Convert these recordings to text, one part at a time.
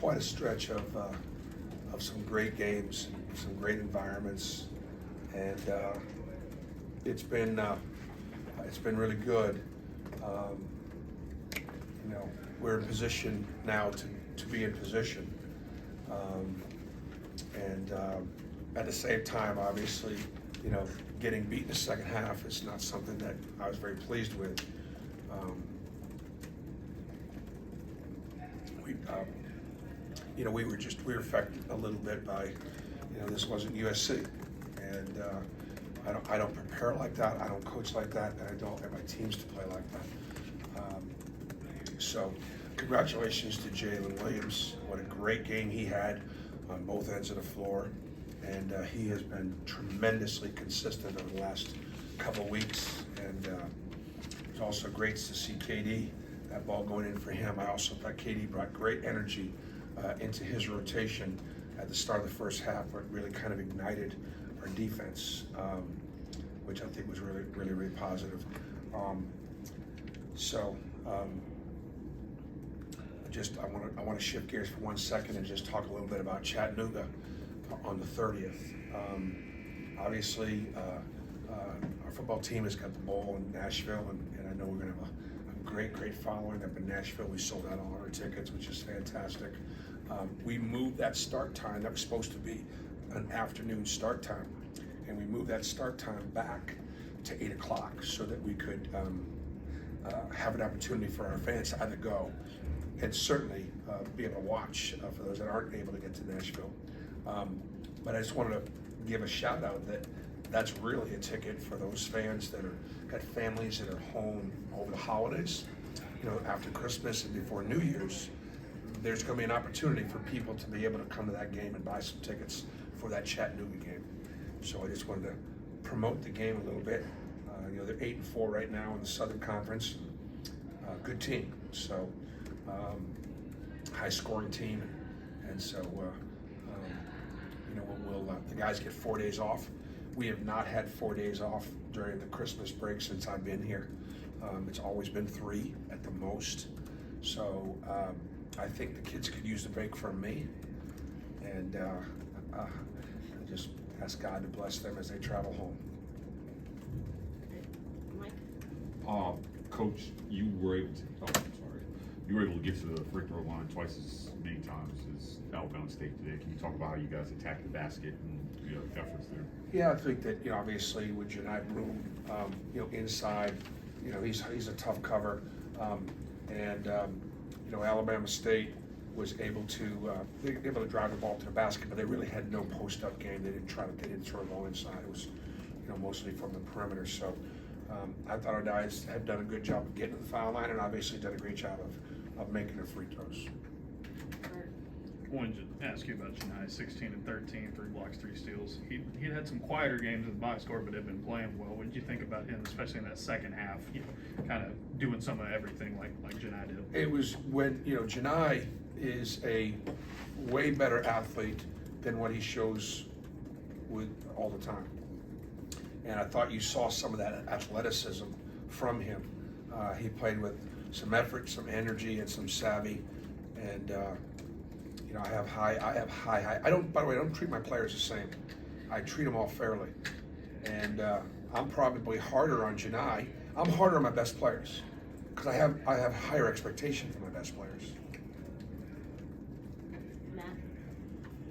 quite a stretch of some great games, some great environments, and it's been really good. We're in position now to be in position, and at the same time, obviously, getting beat in the second half is not something that I was very pleased with. We were affected a little bit by, this wasn't USC, and I don't prepare like that. I don't coach like that, and I don't get my teams to play like that. So, congratulations to Jalen Williams. What a great game he had on both ends of the floor, and he has been tremendously consistent over the last couple weeks. And it's also great to see KD, that ball going in for him. I also thought KD brought great energy into his rotation at the start of the first half, where it really kind of ignited our defense, which I think was really, really, really positive. I want to shift gears for 1 second and just talk a little bit about Chattanooga on the 30th. Obviously, our football team has got the bowl in Nashville, and I know we're going to have a great, great following up in Nashville. We sold out all our tickets, which is fantastic. We moved that start time. That was supposed to be an afternoon start time, and we moved that start time back to 8 o'clock so that we could have an opportunity for our fans to either go and certainly be able to watch for those that aren't able to get to Nashville. But I just wanted to give a shout out that that's really a ticket for those fans that got families that are home over the holidays, after Christmas and before New Year's. There's going to be an opportunity for people to be able to come to that game and buy some tickets for that Chattanooga game. So I just wanted to promote the game a little bit. They're 8-4 right now in the Southern Conference. Good team. So high scoring team, and so the guys get 4 days off. We have not had 4 days off during the Christmas break since I've been here. It's always been 3 at the most. So I think the kids could use the break from me, and I just ask God to bless them as they travel home. Coach, you were able to get to the free throw line twice as many times as Alabama State today. Can you talk about how you guys attacked the basket and your efforts there? Yeah, I think that obviously with Janai Broom, inside, he's a tough cover, and Alabama State was able to drive the ball to the basket, but they really had no post-up game. They didn't throw the ball inside. It was mostly from the perimeter. So I thought our guys had done a good job of getting to the foul line, and obviously done a great job of making their free throws. I wanted to ask you about Janai, 16 and 13, 3 blocks, 3 steals. He had some quieter games in the box score, but had been playing well. What did you think about him, especially in that second half, kind of doing some of everything like Janai did? It was when, Janai is a way better athlete than what he shows with all the time. And I thought you saw some of that athleticism from him. He played with some effort, some energy, and some savvy. And I have high. By the way, I don't treat my players the same. I treat them all fairly. And I'm probably harder on Janai. I'm harder on my best players because I have higher expectation for my best players. Matt?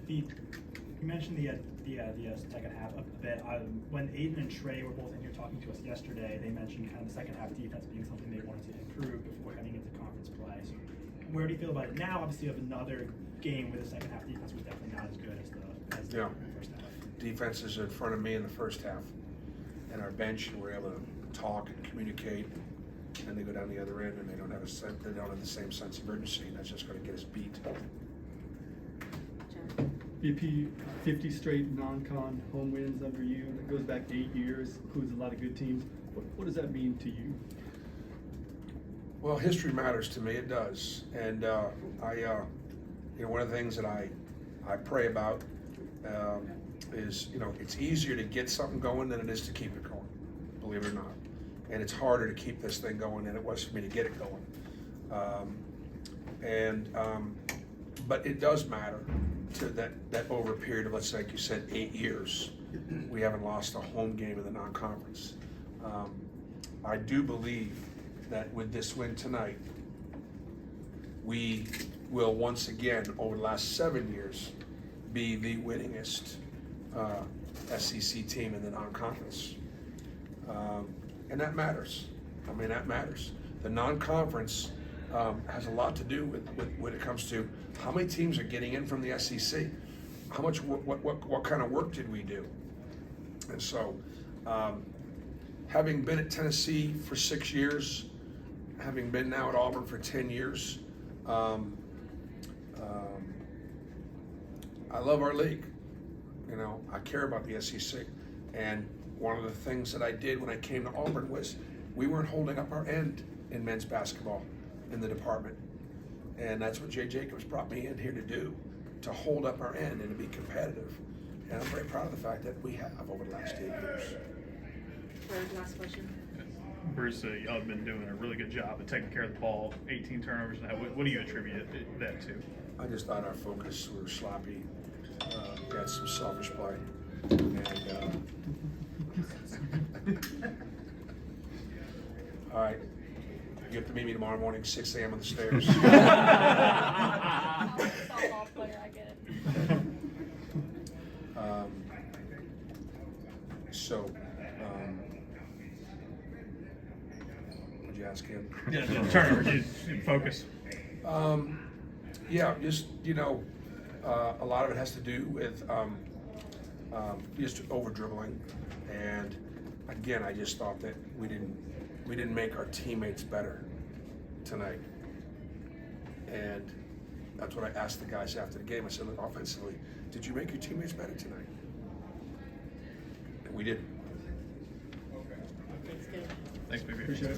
You mentioned the second half a bit. When Aiden and Trey were both in here talking to us yesterday, they mentioned kind of the second half defense being something they wanted to improve before heading into conference play. So where do you feel about it now? Obviously, you have another game where the second half defense was definitely not as good as the first half. Defense is in front of me in the first half, and our bench, and we're able to talk and communicate. And they go down the other end, and they don't have the same sense of urgency, and that's just going to get us beat. VP, 50 straight non-con home wins under you. That goes back 8 years, includes a lot of good teams. What does that mean to you? Well, history matters to me. It does, and one of the things that I pray about is it's easier to get something going than it is to keep it going. Believe it or not, and it's harder to keep this thing going than it was for me to get it going. But it does matter to that over a period of, let's say, like you said, 8 years, we haven't lost a home game in the non-conference. I do believe that with this win tonight, we will once again, over the last 7 years, be the winningest SEC team in the non-conference. And that matters. I mean, that matters. The non-conference has a lot to do with when it comes to how many teams are getting in from the SEC. How much work, what kind of work did we do? And so, having been at Tennessee for 6 years, having been now at Auburn for 10 years, I love our league. You know, I care about the SEC. And one of the things that I did when I came to Auburn was we weren't holding up our end in men's basketball in the department. And that's what Jay Jacobs brought me in here to do, to hold up our end and to be competitive. And I'm very proud of the fact that we have over the last 8 years. Last question. Bruce, y'all have been doing a really good job of taking care of the ball. 18 turnovers now. What do you attribute that to? I just thought our focus, we were sloppy, we had some selfish play. And, all right, you have to meet me tomorrow morning, 6 a.m. on the stairs. Softball player, I get it. What'd you ask him? Yeah, the turnovers. Focus. Yeah, just, you know, a lot of it has to do with just over dribbling. And again, I just thought that we didn't make our teammates better tonight. And that's what I asked the guys after the game. I said, look, offensively, did you make your teammates better tonight? And we didn't. Thanks, good. Thanks, baby. Appreciate it.